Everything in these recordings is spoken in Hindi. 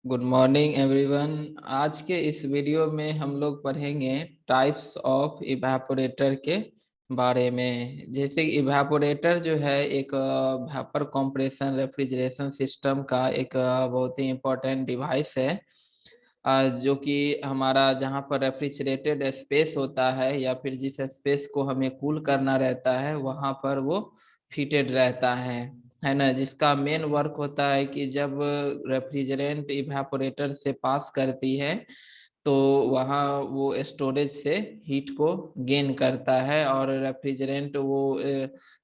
Good morning everyone. आज के इस वीडियो में हम लोग पढ़ेंगे टाइप्स ऑफ इवेपोरेटर के बारे में। जैसे इवेपोरेटर जो है एक वेपर कंप्रेशन रेफ्रिजरेशन सिस्टम का एक बहुत ही इम्पोर्टेंट डिवाइस है, जो कि हमारा जहाँ पर रेफ्रिजरेटेड स्पेस होता है या फिर जिस स्पेस को हमें कूल करना रहता है वहाँ पर वो फिटेड रहता है ना। जिसका मेन वर्क होता है कि जब रेफ्रिजरेंट इवेपोरेटर से पास करती है तो वहाँ वो स्टोरेज से हीट को गेन करता है, और रेफ्रिजरेंट वो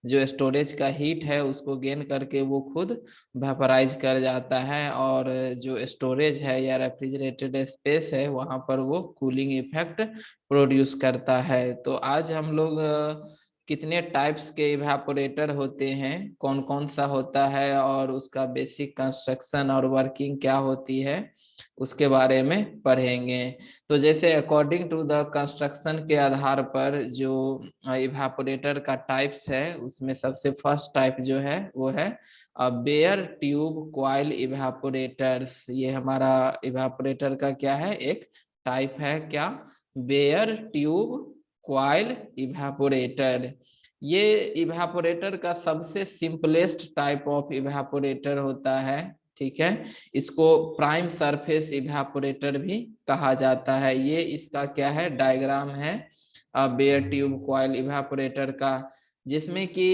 जो स्टोरेज का हीट है उसको गेन करके वो खुद वेपराइज कर जाता है, और जो स्टोरेज है या रेफ्रिजरेटेड स्पेस है वहाँ पर वो कूलिंग इफेक्ट प्रोड्यूस करता है। तो आज हम लोग कितने टाइप्स के इवेपोरेटर होते हैं, कौन कौन सा होता है और उसका बेसिक कंस्ट्रक्शन और वर्किंग क्या होती है उसके बारे में पढ़ेंगे। तो जैसे अकॉर्डिंग टू द कंस्ट्रक्शन के आधार पर जो इवेपोरेटर का टाइप्स है उसमें सबसे फर्स्ट टाइप जो है वो है बेयर ट्यूब कॉइल इवेपोरेटर्स। ये हमारा इवेपोरेटर का क्या है, एक टाइप है। क्या? Bare tube coil evaporator. ये इवेपोरेटर का सबसे सिंपलेस्ट टाइप ऑफ इवेपोरेटर होता है। ठीक है, इसको प्राइम सरफेस इवेपोरेटर भी कहा जाता है। ये इसका क्या है, डायग्राम है बेयर ट्यूब कॉइल इवेपोरेटर का, जिसमें कि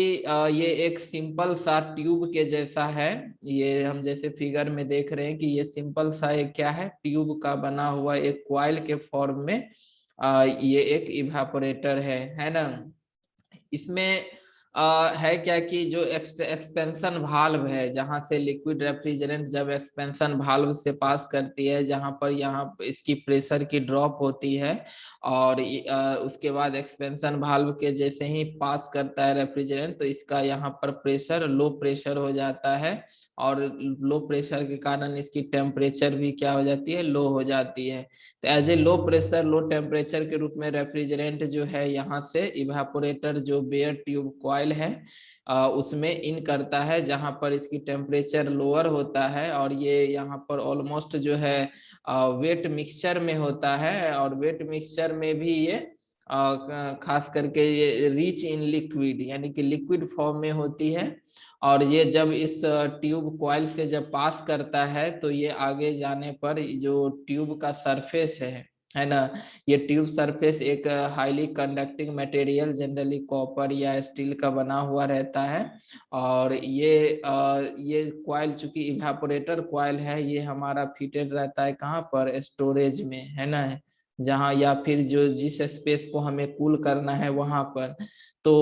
ये एक सिंपल सा ट्यूब के जैसा है। ये हम जैसे फिगर में देख रहे हैं कि ये सिंपल सा एक क्या है, ट्यूब का बना हुआ एक कॉइल के फॉर्म में ये एक इवेपोरेटर है ना। इसमें है क्या कि जो एक्सपेंशन भाल्व है, जहां से लिक्विड रेफ्रिजरेंट जब एक्सपेंशन भाल्व से पास करती है, जहां पर यहाँ इसकी प्रेशर की ड्रॉप होती है, और उसके बाद एक्सपेंशन भाल्व के जैसे ही पास करता है रेफ्रिजरेंट तो इसका यहाँ पर प्रेशर लो प्रेशर हो जाता है, और लो प्रेशर के कारण इसकी टेम्परेचर भी क्या हो जाती है, लो हो जाती है। तो as a low pressure low temperature के रूप में रेफ्रिजरेंट जो है यहाँ से इवेपोरेटर जो बेयर ट्यूब कॉइल है उसमें इन करता है, जहाँ पर इसकी टेम्परेचर लोअर होता है, और ये यहाँ पर ऑलमोस्ट जो है वेट मिक्सचर में होता है, और वेट मिक्सचर में भी ये खास करके ये रिच इन लिक्विड यानी कि लिक्विड फॉर्म में होती है। और ये जब इस ट्यूब कॉइल से जब पास करता है तो ये आगे जाने पर जो ट्यूब का सरफेस है ना, ये ट्यूब सरफेस एक highly conducting material generally copper या स्टील का बना हुआ रहता है। और ये कॉइल चूंकि इवेपोरेटर कॉइल है, ये हमारा फिटेड रहता है कहाँ पर, स्टोरेज में, है ना, जहाँ या फिर जो जिस स्पेस को हमें कूल करना है वहां पर। तो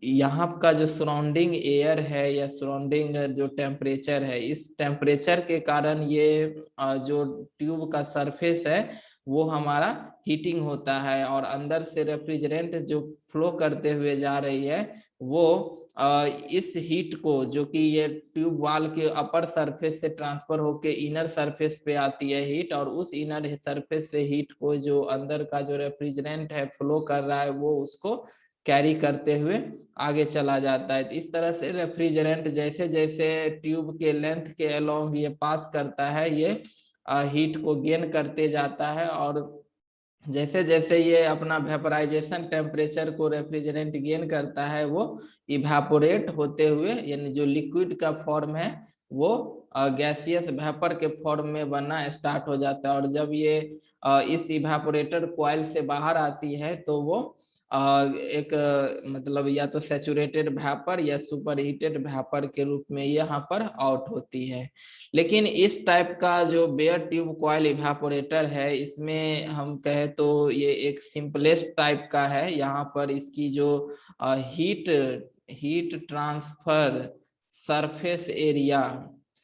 यहाँ का जो सराउंडिंग एयर है या सराउंडिंग जो टेम्परेचर है, इस टेम्परेचर के कारण ये जो ट्यूब का सरफेस है वो हमारा हीटिंग होता है, और अंदर से रेफ्रिजरेंट जो फ्लो करते हुए जा रही है वो इस हीट को, जो कि ये ट्यूब वाल के अपर सरफेस से ट्रांसफर होके इनर सरफेस पे आती है हीट, और उस इनर सरफेस से हीट को जो अंदर का जो रेफ्रिजरेंट है फ्लो कर रहा है वो उसको कैरी करते हुए आगे चला जाता है। तो इस तरह से रेफ्रिजरेंट जैसे जैसे ट्यूब के लेंथ के अलोंग ये पास करता है, ये हीट को गेन करते जाता है, और जैसे जैसे ये अपना वेपराइजेशन टेम्परेचर को रेफ्रिजरेंट गेन करता है वो इवेपोरेट होते हुए, यानी जो लिक्विड का फॉर्म है वो गैसियस वेपर के फॉर्म में बनना स्टार्ट हो जाता है। और जब ये इस इवेपोरेटर कॉइल से बाहर आती है तो वो एक मतलब या तो सैचुरेटेड वेपर या सुपर हीटेड वेपर के रूप में यहाँ पर आउट होती है। लेकिन इस टाइप का जो बेयर ट्यूब कॉइल इवेपोरेटर है, इसमें हम कहें तो ये एक सिंपलेस्ट टाइप का है। यहाँ पर इसकी जो heat heat transfer surface area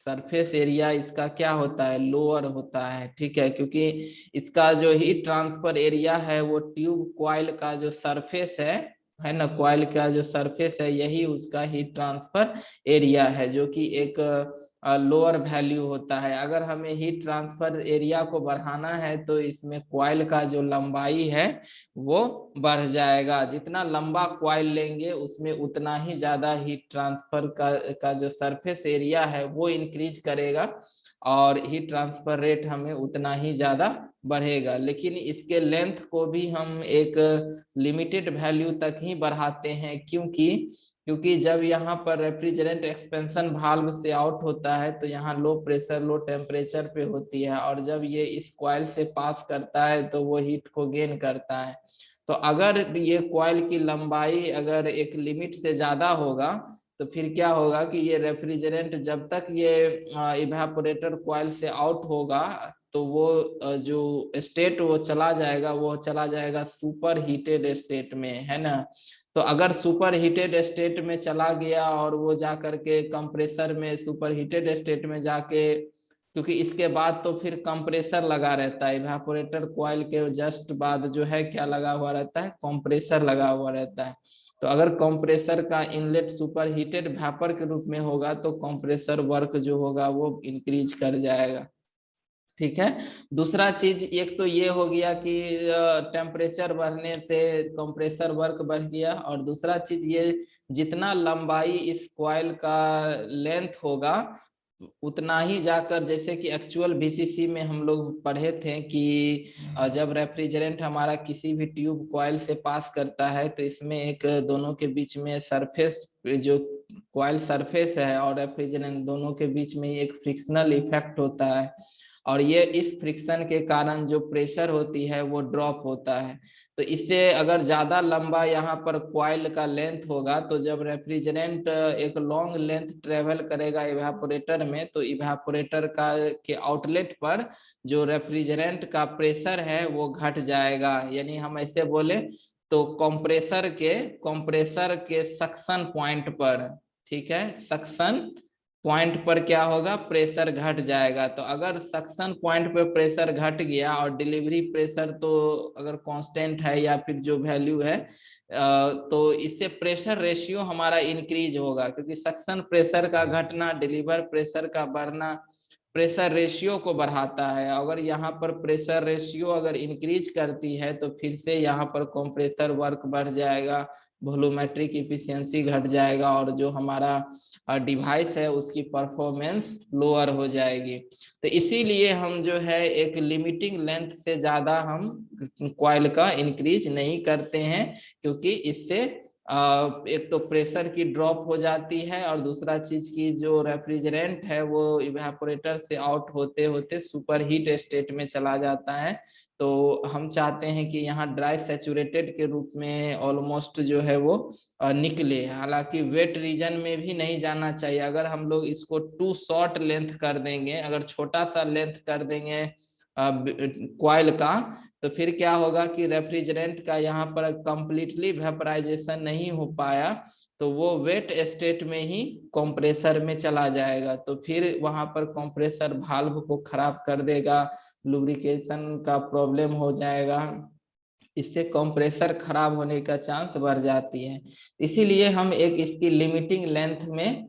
surface area इसका क्या होता है, लोअर होता है। ठीक है, क्योंकि इसका जो हीट ट्रांसफर एरिया है वो ट्यूब कॉइल का जो सरफेस है ना, कॉइल का जो सरफेस है यही उसका हीट ट्रांसफर एरिया है, जो कि एक लोअर वैल्यू होता है। अगर हमें हीट ट्रांसफर एरिया को बढ़ाना है तो इसमें कॉइल का जो लंबाई है वो बढ़ जाएगा। जितना लंबा कॉइल लेंगे उसमें उतना ही ज्यादा हीट ट्रांसफर का जो सरफेस एरिया है वो इंक्रीज करेगा और हीट ट्रांसफर रेट हमें उतना ही ज्यादा बढ़ेगा। लेकिन इसके लेंथ को भी हम एक लिमिटेड वैल्यू तक ही बढ़ाते हैं, क्योंकि जब यहाँ पर रेफ्रिजरेंट एक्सपेंशन वाल्व से आउट होता है तो यहाँ लो प्रेशर लो टेम्परेचर पे होती है, और जब ये इस कॉइल से पास करता है तो वो हीट को गेन करता है। तो अगर ये कॉइल की लंबाई अगर एक लिमिट से ज्यादा होगा तो फिर क्या होगा कि ये रेफ्रिजरेंट जब तक ये इवेपोरेटर कॉइल से आउट होगा तो वो जो स्टेट वो चला जाएगा सुपर हीटेड स्टेट में, है ना। तो अगर सुपर हीटेड स्टेट में चला गया और वो जा करके कंप्रेसर में सुपर हीटेड स्टेट में जाके, क्योंकि इसके बाद तो फिर कंप्रेसर लगा रहता है इवेपोरेटर कॉइल के जस्ट बाद जो है क्या लगा हुआ रहता है, कंप्रेसर लगा हुआ रहता है। तो अगर कंप्रेसर का इनलेट सुपर हीटेड वेपर के रूप में होगा तो कंप्रेसर वर्क जो होगा वो इंक्रीज कर जाएगा। ठीक है। दूसरा चीज एक तो ये हो गया कि टेम्परेचर बढ़ने से कंप्रेसर वर्क बढ़ गया, और दूसरा चीज ये जितना लंबाई इस कॉइल का लेंथ होगा उतना ही जाकर, जैसे कि एक्चुअल बीसीसी में हम लोग पढ़े थे कि जब रेफ्रिजरेंट हमारा किसी भी ट्यूब कॉइल से पास करता है तो इसमें एक दोनों के बीच में सरफेस, जो कॉइल सरफेस है और रेफ्रिजरेंट दोनों के बीच में एक फ्रिक्शनल इफेक्ट होता है, और ये इस फ्रिक्शन के कारण जो प्रेशर होती है वो ड्रॉप होता है। तो इससे अगर ज्यादा लंबा यहाँ पर कॉइल का लेंथ होगा तो जब रेफ्रिजरेंट एक लॉन्ग लेंथ ट्रेवल करेगा इवेपोरेटर में तो इवेपोरेटर का के आउटलेट पर जो रेफ्रिजरेंट का प्रेशर है वो घट जाएगा। यानी हम ऐसे बोले तो कंप्रेसर के सक्शन पॉइंट पर, ठीक है, सक्शन पॉइंट पर क्या होगा, प्रेशर घट जाएगा। तो अगर सक्शन पॉइंट पे प्रेशर घट गया और डिलीवरी प्रेशर तो अगर कांस्टेंट है या फिर जो वैल्यू है तो इससे प्रेशर रेशियो हमारा इंक्रीज होगा, क्योंकि सक्शन प्रेशर का घटना डिलीवर प्रेशर का बढ़ना प्रेशर रेशियो को बढ़ाता है। अगर यहाँ पर प्रेशर रेशियो अगर इंक्रीज करती है तो फिर से यहाँ पर कंप्रेसर वर्क बढ़ जाएगा, वॉल्यूमेट्रिक इफिशियंसी घट जाएगा, और जो हमारा डिवाइस है उसकी परफॉर्मेंस लोअर हो जाएगी। तो इसीलिए हम जो है एक लिमिटिंग लेंथ से ज्यादा हम कॉइल का इंक्रीज नहीं करते हैं, क्योंकि इससे एक तो प्रेशर की ड्रॉप हो जाती है, और दूसरा चीज की जो रेफ्रिजरेंट है वो इवेपोरेटर से आउट होते होते सुपर हीट स्टेट में चला जाता है। तो हम चाहते हैं कि यहाँ ड्राई सैचुरेटेड के रूप में ऑलमोस्ट जो है वो निकले। हालांकि वेट रीजन में भी नहीं जाना चाहिए। अगर हम लोग इसको टू शॉर्ट लेंथ कर देंगे, अगर छोटा सा लेंथ कर देंगे कॉइल का, तो फिर क्या होगा कि रेफ्रिजरेंट का यहाँ पर कंप्लीटली वेपराइजेशन नहीं हो पाया तो वो वेट स्टेट में ही कंप्रेसर में चला जाएगा, तो फिर वहां पर कंप्रेसर वाल्व को खराब कर देगा, लुब्रिकेशन का प्रॉब्लम हो जाएगा, इससे कंप्रेसर खराब होने का चांस बढ़ जाती है। इसीलिए हम एक इसकी लिमिटिंग लेंथ में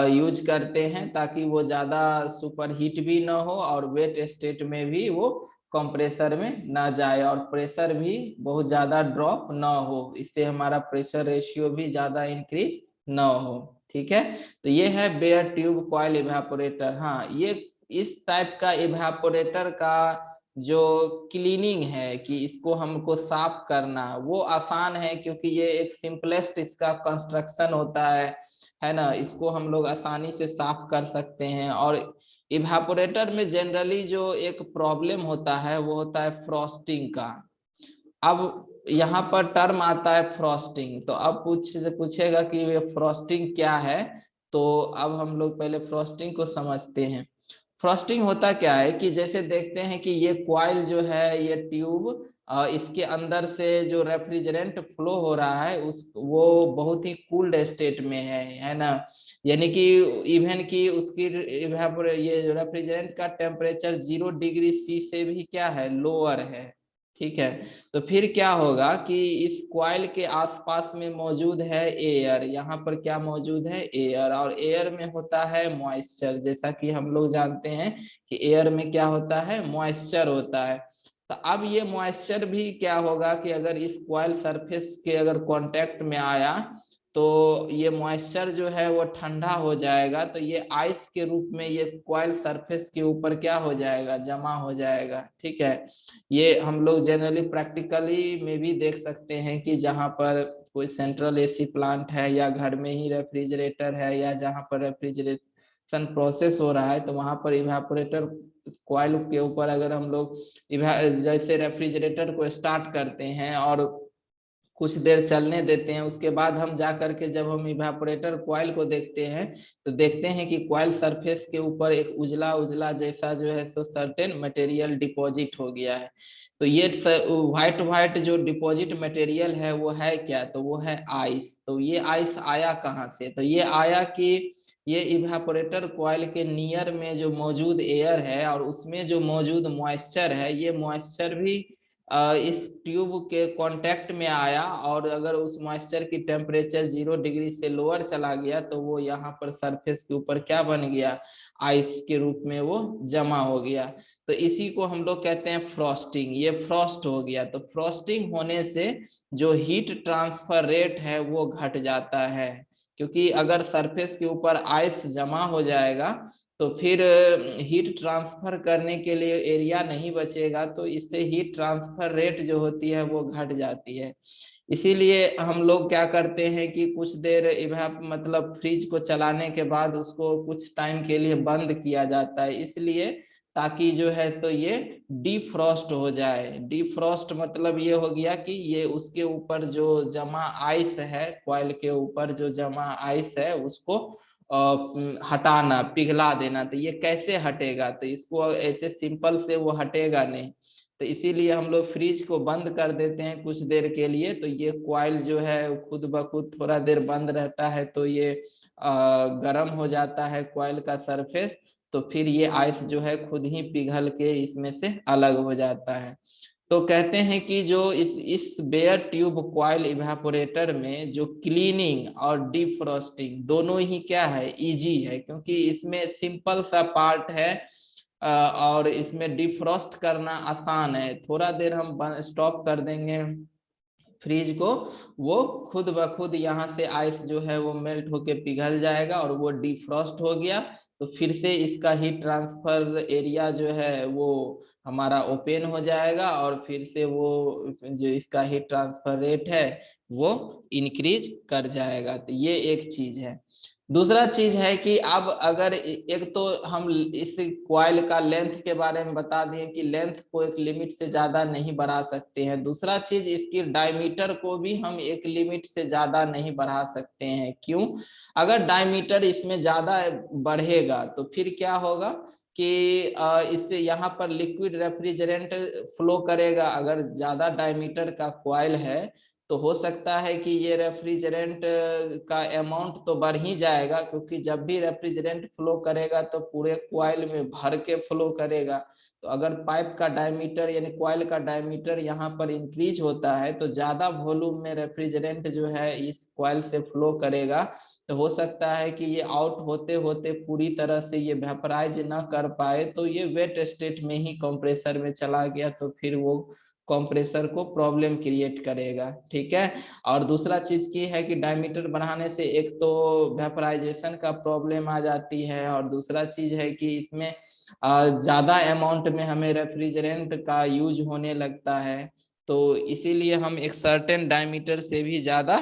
यूज करते हैं ताकि वो ज्यादा सुपर हीट भी ना हो और वेट स्टेट में भी वो कंप्रेसर में ना जाए और प्रेशर भी बहुत ज्यादा ड्रॉप ना हो, इससे हमारा प्रेशर रेशियो भी ज्यादा इंक्रीज ना हो। ठीक है। तो ये है बेयर ट्यूब कॉइल इवेपोरेटर। हाँ, ये इस टाइप का इवेपोरेटर का जो क्लीनिंग है कि इसको हमको साफ करना वो आसान है, क्योंकि ये एक सिंपलेस्ट इसका कंस्ट्रक्शन होता है ना। इसको हम लोग आसानी से साफ कर सकते हैं। और इवेपोरेटर में जनरली जो एक प्रॉब्लम होता है वो होता है फ्रॉस्टिंग का। अब यहाँ पर टर्म आता है फ्रॉस्टिंग, तो अब पूछेगा कि ये फ्रॉस्टिंग क्या है। तो अब हम लोग पहले फ्रॉस्टिंग को समझते हैं। फ्रॉस्टिंग होता क्या है कि जैसे देखते हैं कि ये कॉइल जो है, ये ट्यूब, इसके अंदर से जो रेफ्रिजरेंट फ्लो हो रहा है उस वो बहुत ही कूल्ड स्टेट में है ना। यानी कि इवन कि उसकी ये रेफ्रिजरेंट का टेम्परेचर 0 डिग्री सी से भी क्या है, लोअर है। ठीक है। तो फिर क्या होगा कि इस कॉइल के आसपास में मौजूद है एयर, यहाँ पर क्या मौजूद है, एयर, और एयर में होता है मॉइस्चर। जैसा कि हम लोग जानते हैं कि एयर में क्या होता है, मॉइस्चर होता है। तो अब ये मॉइस्चर भी क्या होगा कि अगर इस कॉइल सरफेस के अगर कांटेक्ट में आया तो ये मॉइस्चर जो है वो ठंडा हो जाएगा, तो ये आइस के रूप में ये कॉइल सरफेस के ऊपर क्या हो जाएगा, जमा हो जाएगा। ठीक है। ये हम लोग जनरली प्रैक्टिकली में भी देख सकते हैं कि जहाँ पर कोई सेंट्रल एसी प्लांट है या घर में ही रेफ्रिजरेटर है या जहाँ पर रेफ्रिजरेशन प्रोसेस हो रहा है, तो वहां पर इवेपोरेटर कॉइल के ऊपर अगर हम लोग जैसे रेफ्रिजरेटर को स्टार्ट करते हैं और कुछ देर चलने देते हैं, उसके बाद हम जा करके जब हम इवेपोरेटर कॉइल को देखते हैं तो देखते हैं कि कॉइल सरफेस के ऊपर एक उजला उजला जैसा जो है सो सर्टेन मटेरियल डिपॉजिट हो गया है। तो ये व्हाइट व्हाइट जो डिपॉजिट मटेरियल है वो है क्या, तो वो है आइस। तो ये आइस आया कहाँ से, तो ये आया कि ये इवेपोरेटर कॉइल के नियर में जो मौजूद एयर है और उसमें जो मौजूद मॉइस्चर है, ये मॉइस्चर भी इस ट्यूब के कांटेक्ट में आया, और अगर उस मॉइस्चर की टेम्परेचर 0 डिग्री से लोअर चला गया तो वो यहाँ पर सरफेस के ऊपर क्या बन गया, आइस के रूप में वो जमा हो गया। तो इसी को हम लोग कहते हैं फ्रॉस्टिंग। ये फ्रॉस्ट हो गया, तो फ्रॉस्टिंग होने से जो हीट ट्रांसफर रेट है वो घट जाता है, क्योंकि अगर सरफेस के ऊपर आइस जमा हो जाएगा तो फिर हीट ट्रांसफर करने के लिए एरिया नहीं बचेगा, तो इससे हीट ट्रांसफर रेट जो होती है वो घट जाती है। इसीलिए हम लोग क्या करते हैं कि कुछ देर मतलब फ्रिज को चलाने के बाद उसको कुछ टाइम के लिए बंद किया जाता है, इसलिए ताकि जो है तो ये डीफ्रॉस्ट हो जाए। डीफ्रॉस्ट मतलब ये हो गया कि ये उसके ऊपर जो जमा आइस है, कॉइल के ऊपर जो जमा आइस है उसको हटाना, पिघला देना। तो ये कैसे हटेगा, तो इसको ऐसे सिंपल से वो हटेगा नहीं, तो इसीलिए हम लोग फ्रिज को बंद कर देते हैं कुछ देर के लिए, तो ये कॉइल जो है खुद ब खुद थोड़ा देर बंद रहता है, तो ये गर्म हो जाता है कॉइल का सरफेस, तो फिर ये आइस जो है खुद ही पिघल के इसमें से अलग हो जाता है। तो कहते हैं कि जो इस बेयर ट्यूब कॉइल इवेपोरेटर में जो क्लीनिंग और डिफ्रॉस्टिंग दोनों ही क्या है, इजी है, क्योंकि इसमें सिंपल सा पार्ट है और इसमें डिफ्रॉस्ट करना आसान है। थोड़ा देर हम स्टॉप कर देंगे फ्रीज को, वो खुद ब खुद यहाँ से आइस जो है वो मेल्ट होके पिघल जाएगा और वो डिफ्रॉस्ट हो गया। तो फिर से इसका हीट ट्रांसफर एरिया जो है वो हमारा ओपन हो जाएगा और फिर से वो जो इसका हीट ट्रांसफर रेट है वो इंक्रीज कर जाएगा। तो ये एक चीज है। दूसरा चीज है कि अब अगर एक तो हम इस कॉइल का लेंथ के बारे में बता दिए कि लेंथ को एक लिमिट से ज्यादा नहीं बढ़ा सकते हैं। दूसरा चीज, इसकी डायमीटर को भी हम एक लिमिट से ज्यादा नहीं बढ़ा सकते हैं। क्यों, अगर डायमीटर इसमें ज्यादा बढ़ेगा तो फिर क्या होगा कि इससे यहाँ पर लिक्विड रेफ्रिजरेंट फ्लो करेगा। अगर ज्यादा डायमीटर का कॉइल है तो हो सकता है कि ये रेफ्रिजरेंट का अमाउंट तो बढ़ ही जाएगा, क्योंकि जब भी रेफ्रिजरेंट फ्लो करेगा तो पूरे कॉइल में भर के फ्लो करेगा। तो अगर पाइप का डायमीटर यानी कॉइल का डायमीटर यहाँ पर इंक्रीज होता है तो ज्यादा वॉल्यूम में रेफ्रिजरेंट जो है इस कॉइल से फ्लो करेगा, तो हो सकता है कि ये आउट होते होते पूरी तरह से ये वेपराइज ना कर पाए, तो ये वेट स्टेट में ही कंप्रेसर में चला गया, तो फिर वो कंप्रेसर को प्रॉब्लम क्रिएट करेगा। ठीक है। और दूसरा चीज की है कि डायमीटर बढ़ाने से एक तो वेपराइजेशन का प्रॉब्लम आ जाती है, और दूसरा चीज है कि इसमें ज्यादा अमाउंट में हमें रेफ्रिजरेंट का यूज होने लगता है, तो इसीलिए हम एक सर्टेन डायमीटर से भी ज्यादा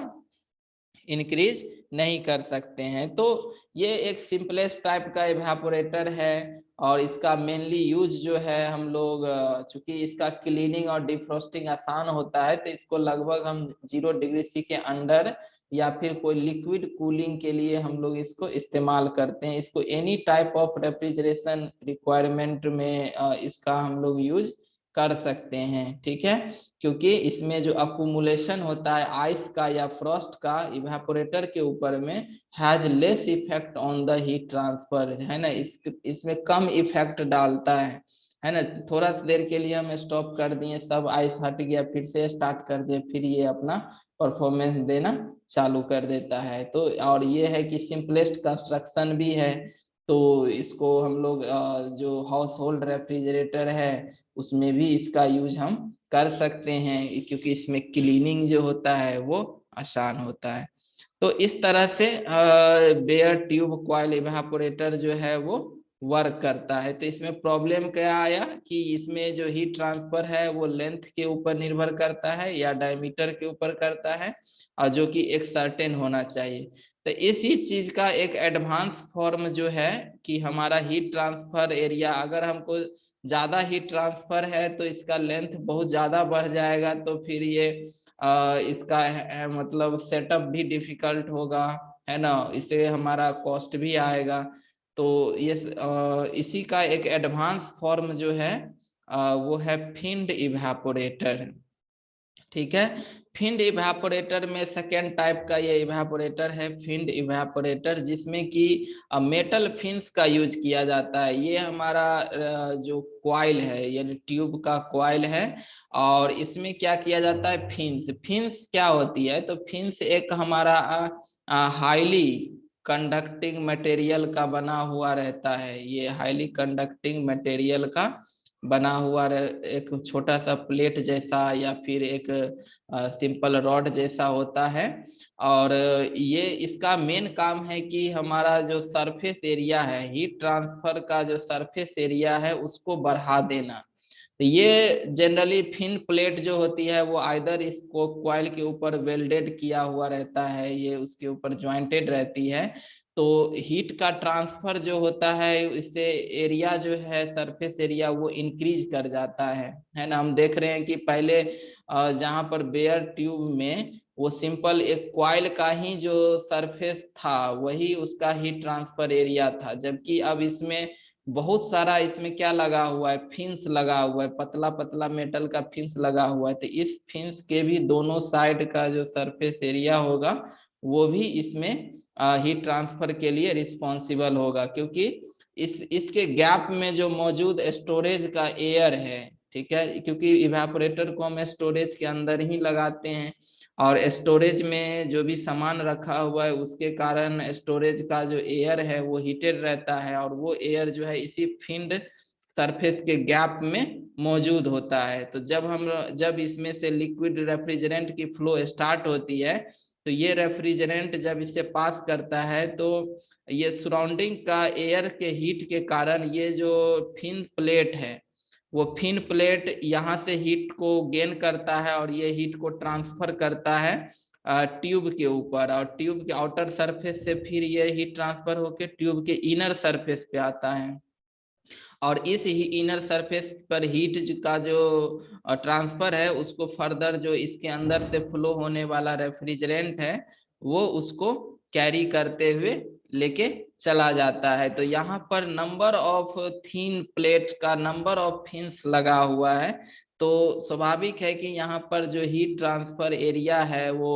इंक्रीज नहीं कर सकते हैं। तो ये एक सिंपलेस्ट टाइप का इवेपोरेटर है, और इसका मेनली यूज जो है हम लोग चूंकि इसका क्लीनिंग और डिफ्रोस्टिंग आसान होता है, तो इसको लगभग हम 0 डिग्री C के अंडर या फिर कोई लिक्विड कूलिंग के लिए हम लोग इसको इस्तेमाल करते हैं। इसको any type of refrigeration requirement में इसका हम लोग यूज कर सकते हैं। ठीक है। क्योंकि इसमें जो अकुमुलेशन होता है आइस का या फ्रॉस्ट का इवेपोरेटर के ऊपर में has less effect on the heat transfer, है ना, इसमें कम इफेक्ट डालता है। है ना। थोड़ा सी देर के लिए हम स्टॉप कर दिए, सब आइस हट गया, फिर से स्टार्ट कर दिए, फिर ये अपना परफॉर्मेंस देना चालू कर देता है। तो और ये है कि सिंपलेस्ट कंस्ट्रक्शन भी है। तो इसको हम लोग जो हाउस होल्ड रेफ्रिजरेटर है उसमें भी इसका यूज हम कर सकते हैं, क्योंकि इसमें क्लीनिंग जो होता है वो आसान होता है। तो इस तरह से बेयर ट्यूब कॉइल इवेपोरेटर जो है वो वर्क करता है। तो इसमें प्रॉब्लम क्या आया कि इसमें जो हीट ट्रांसफर है वो लेंथ के ऊपर निर्भर करता है या डायमीटर के ऊपर करता है, और जो कि एक सर्टेन होना चाहिए। तो इसी चीज का एक एडवांस फॉर्म जो है कि हमारा हीट ट्रांसफर एरिया, अगर हमको ज्यादा हीट ट्रांसफर है तो इसका लेंथ बहुत ज्यादा बढ़ जाएगा, तो फिर ये इसका मतलब सेटअप भी डिफिकल्ट होगा, है ना। इससे हमारा कॉस्ट भी आएगा। तो ये इसी का एक एडवांस फॉर्म जो है वो है फिन्ड इवेपोरेटर। ठीक है। फिन्ड इवेपोरेटर में सेकेंड टाइप का ये इवेपोरेटर है फिन्ड इवेपोरेटर, जिसमें कि मेटल फिन्स का यूज किया जाता है। ये हमारा जो कॉइल है यानी ट्यूब का कॉइल है, और इसमें क्या किया जाता है, फिन्स। फिन्स क्या होती है, तो फिन्स एक हमारा हाईली कंडक्टिंग मटेरियल का बना हुआ रहता है। ये हाईली कंडक्टिंग मटेरियल का बना हुआ एक छोटा सा प्लेट जैसा या फिर एक सिंपल रॉड जैसा होता है। और ये इसका मेन काम है कि हमारा जो सरफेस एरिया है, हीट ट्रांसफर का जो सरफेस एरिया है उसको बढ़ा देना। तो ये जनरली फिन प्लेट जो होती है वो आइदर इस कॉइल के ऊपर वेल्डेड किया हुआ रहता है, ये उसके ऊपर ज्वाइंटेड रहती है। तो हीट का ट्रांसफर जो होता है इससे एरिया जो है सरफेस एरिया वो इंक्रीज कर जाता है ना। हम देख रहे हैं कि पहले जहां पर बेयर ट्यूब में वो सिंपल एक कॉइल का ही जो सरफेस था वही उसका हीट ट्रांसफर एरिया था, जबकि अब इसमें बहुत सारा इसमें क्या लगा हुआ है, फिन्स लगा हुआ है, पतला पतला मेटल का फिन्स लगा हुआ है। तो इस फिन्स के भी दोनों साइड का जो सरफेस एरिया होगा वो भी इसमें हीट ट्रांसफर के लिए रिस्पॉन्सिबल होगा, क्योंकि इसके गैप में जो मौजूद स्टोरेज का एयर है, ठीक है, क्योंकि इवेपोरेटर को हम स्टोरेज के अंदर ही लगाते हैं, और स्टोरेज में जो भी सामान रखा हुआ है उसके कारण स्टोरेज का जो एयर है वो हीटेड रहता है, और वो एयर जो है इसी फिन्ड सरफेस के गैप में मौजूद होता है। तो जब इसमें से लिक्विड रेफ्रिजरेंट की फ्लो स्टार्ट होती है, तो ये रेफ्रिजरेंट जब इसे पास करता है तो ये सराउंडिंग का एयर के हीट के कारण ये जो फिन प्लेट है वो फिन प्लेट यहाँ से हीट को गेन करता है, और ये हीट को ट्रांसफर करता है ट्यूब के ऊपर, और ट्यूब के आउटर सरफेस से फिर ये हीट ट्रांसफर होकर ट्यूब के इनर सरफेस पे आता है। और इस ही इनर सरफेस पर हीट का जो ट्रांसफर है उसको फर्दर जो इसके अंदर से फ्लो होने वाला रेफ्रिजरेंट है वो उसको कैरी करते हुए लेके चला जाता है। तो यहाँ पर नंबर ऑफ थीन प्लेट का नंबर ऑफ फिन्स लगा हुआ है। तो स्वाभाविक है कि यहाँ पर जो हीट ट्रांसफर एरिया है वो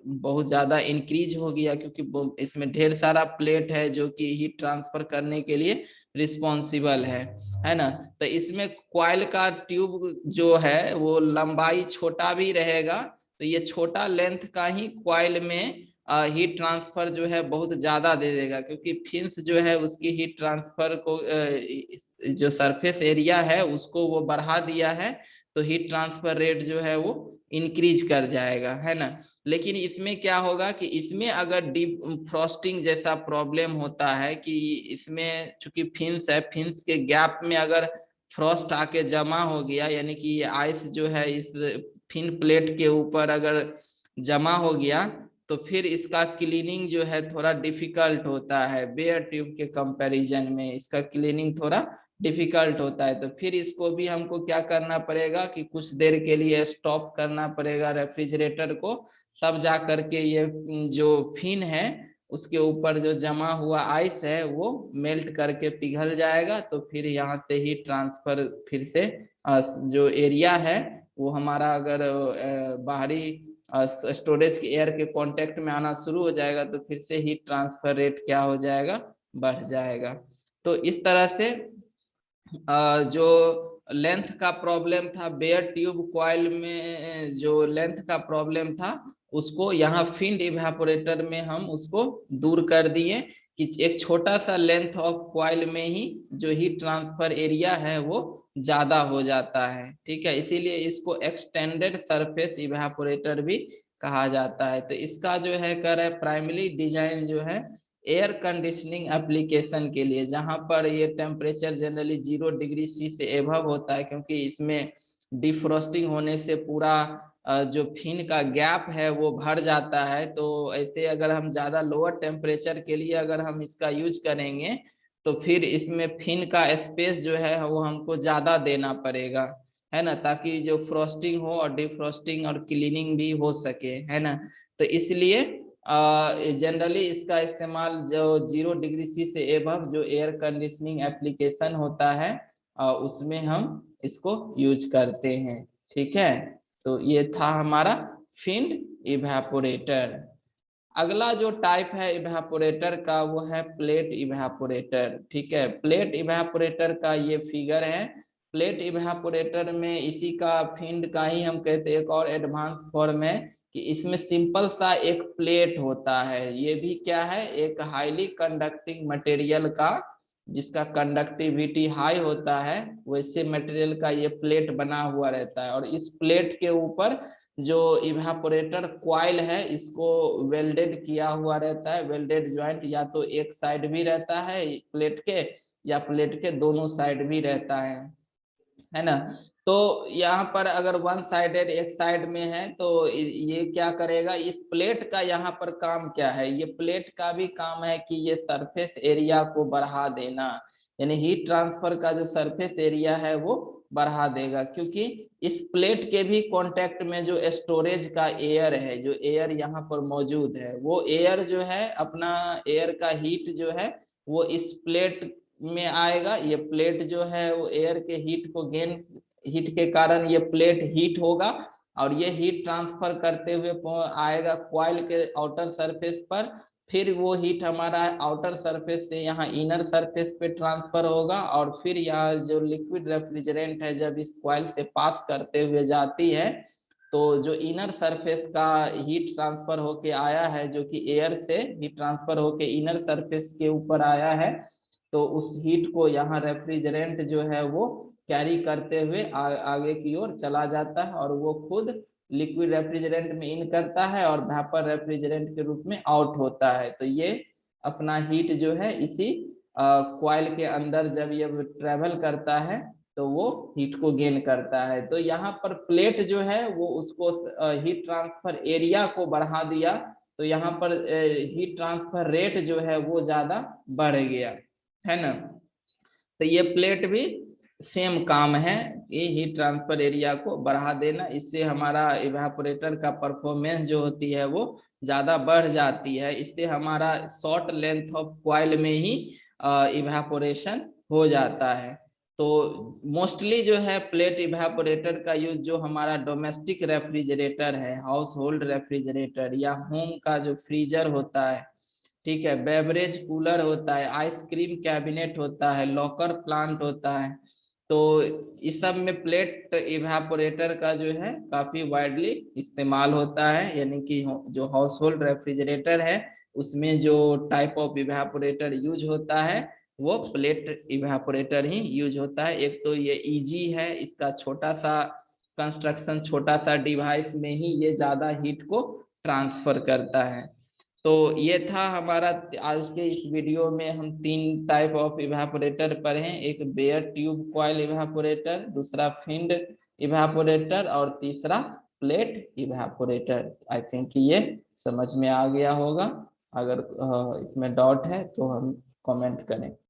बहुत ज्यादा इंक्रीज हो गया, क्योंकि इसमें ढेर सारा प्लेट है जो कि हीट ट्रांसफर करने के लिए रिस्पॉन्सिबल है ना। तो इसमें कॉइल का ट्यूब जो है वो लंबाई छोटा भी रहेगा, तो ये छोटा लेंथ का ही कॉइल में हीट ट्रांसफर जो है बहुत ज्यादा दे देगा, क्योंकि फिन्स जो है उसकी हीट ट्रांसफर को जो सरफेस एरिया है उसको वो बढ़ा दिया है, तो हीट ट्रांसफर रेट जो है वो इंक्रीज कर जाएगा, है ना। लेकिन इसमें क्या होगा कि इसमें अगर डीप फ्रॉस्टिंग जैसा प्रॉब्लम होता है कि इसमें चूंकि फिन्स है, फिन्स के गैप में अगर फ्रॉस्ट आके जमा हो गया, यानी कि आइस जो है इस फिन प्लेट के ऊपर अगर जमा हो गया, तो फिर इसका क्लीनिंग जो है थोड़ा डिफिकल्ट होता है। बेयर ट्यूब के कंपैरिजन में इसका क्लीनिंग थोड़ा डिफिकल्ट होता है। तो फिर इसको भी हमको क्या करना पड़ेगा कि कुछ देर के लिए स्टॉप करना पड़ेगा रेफ्रिजरेटर को, तब जा करके ये जो फिन है उसके ऊपर जो जमा हुआ आइस है वो मेल्ट करके पिघल जाएगा। तो फिर यहाँ से ही ट्रांसफर फिर से जो एरिया है वो हमारा अगर बाहरी स्टोरेज के एयर के कांटेक्ट में आना शुरू हो जाएगा तो फिर से हीट ट्रांसफर रेट क्या हो जाएगा, बढ़ जाएगा। तो इस तरह से जो लेंथ का प्रॉब्लम था बेयर ट्यूब कॉइल में, जो लेंथ का प्रॉब्लम था उसको यहाँ फिंड इवेपोरेटर में हम उसको दूर कर दिए कि एक छोटा सा लेंथ ऑफ कॉइल में ही जो हीट ट्रांसफर एरिया है वो ज्यादा हो जाता है। ठीक है, इसीलिए इसको एक्सटेंडेड सरफेस इवेपोरेटर भी कहा जाता है। तो इसका जो है कर है प्राइमरी डिजाइन जो है एयर कंडीशनिंग एप्लीकेशन के लिए, जहां पर ये टेम्परेचर जनरली 0 डिग्री C से एभव होता है, क्योंकि इसमें डिफ्रोस्टिंग होने से पूरा जो फिन का गैप है वो भर जाता है। तो ऐसे अगर हम ज्यादा लोअर टेम्परेचर के लिए अगर हम इसका यूज करेंगे तो फिर इसमें फिन का स्पेस जो है वो हमको ज्यादा देना पड़ेगा, है ना, ताकि जो फ्रोस्टिंग हो और डिफ्रोस्टिंग और क्लीनिंग भी हो सके, है ना। तो इसलिए जनरली इसका इस्तेमाल जो 0 डिग्री C से एबव जो एयर कंडीशनिंग एप्लीकेशन होता है उसमें हम इसको यूज करते हैं। ठीक है, तो ये था हमारा फिंड इवेपोरेटर। अगला जो टाइप है इवेपोरेटर का वो है प्लेट इवेपोरेटर। ठीक है, प्लेट इवेपोरेटर का ये फिगर है। प्लेट इवेपोरेटर में इसी का फिंड का ही हम कहते हैं एक और एडवांस फॉर्म है कि इसमें सिंपल सा एक प्लेट होता है। ये भी क्या है, एक हाईली कंडक्टिंग मटेरियल का, जिसका कंडक्टिविटी हाई होता है, वैसे मटेरियल का ये प्लेट बना हुआ रहता है। और इस प्लेट के ऊपर जो इवेपोरेटर क्वाइल है इसको वेल्डेड किया हुआ रहता है। वेल्डेड ज्वाइंट या तो एक साइड भी रहता है प्लेट के, या प्लेट के दोनों साइड भी रहता है ना। तो यहाँ पर अगर वन साइडेड एक साइड में है तो ये क्या करेगा, इस प्लेट का यहाँ पर काम क्या है, ये प्लेट का भी काम है कि ये सरफेस एरिया को बढ़ा देना, यानी हीट ट्रांसफर का जो सरफेस एरिया है वो बढ़ा देगा। क्योंकि इस प्लेट के भी कांटेक्ट में जो स्टोरेज का एयर है, जो एयर यहाँ पर मौजूद है, वो एयर जो है अपना एयर का हीट जो है वो इस प्लेट में आएगा। ये प्लेट जो है वो एयर के हीट को गेन, हीट के कारण ये प्लेट हीट होगा और ये हीट ट्रांसफर करते हुए आएगा कॉइल के आउटर सरफेस पर। फिर वो हीट हमारा आउटर सरफेस से यहाँ इनर सरफेस पे ट्रांसफर होगा और फिर यहाँ जो लिक्विड रेफ्रिजरेंट है जब इस कॉइल से पास करते हुए जाती है तो जो इनर सरफेस का हीट ट्रांसफर होके आया है, जो कि एयर से हीट ट्रांसफर होके इनर सरफेस के ऊपर आया है, तो उस हीट को यहाँ रेफ्रिजरेंट जो है वो कैरी करते हुए आगे की ओर चला जाता है और वो खुद लिक्विड रेफ्रिजरेंट में इन करता है और वेपर रेफ्रिजरेंट के रूप में आउट होता है। तो ये अपना हीट जो है इसी कॉइल के अंदर जब ये ट्रेवल करता है तो वो हीट को गेन करता है। तो यहाँ पर प्लेट जो है वो उसको हीट ट्रांसफर एरिया को बढ़ा दिया, तो यहाँ पर हीट ट्रांसफर रेट जो है वो ज्यादा बढ़ गया, है ना। तो ये प्लेट भी सेम काम है, ये हीट ट्रांसफर एरिया को बढ़ा देना। इससे हमारा इवेपोरेटर का परफॉर्मेंस जो होती है वो ज्यादा बढ़ जाती है। इससे हमारा शॉर्ट लेंथ ऑफ कॉइल में ही इवेपोरेशन हो जाता है। तो मोस्टली जो है प्लेट इवेपोरेटर का यूज जो हमारा डोमेस्टिक रेफ्रिजरेटर है, हाउस होल्ड रेफ्रिजरेटर या होम का जो फ्रीजर होता है, ठीक है, बेवरेज कूलर होता है, आइसक्रीम कैबिनेट होता है, लॉकर प्लांट होता है, तो इस सब में प्लेट इवेपोरेटर का जो है काफी वाइडली इस्तेमाल होता है। यानी कि जो हाउस होल्ड रेफ्रिजरेटर है उसमें जो टाइप ऑफ इवेपोरेटर यूज होता है वो प्लेट इवेपोरेटर ही यूज होता है। एक तो ये इजी है, इसका छोटा सा कंस्ट्रक्शन, छोटा सा डिवाइस में ही ये ज्यादा हीट को ट्रांसफर करता है। तो ये था हमारा आज के इस वीडियो में, हम 3 टाइप ऑफ इवेपोरेटर पढ़े हैं। एक बेयर ट्यूब कॉइल इवेपोरेटर, दूसरा फिंड इवेपोरेटर और तीसरा प्लेट इवेपोरेटर। आई थिंक ये समझ में आ गया होगा। अगर इसमें डाउट है तो हम कमेंट करें।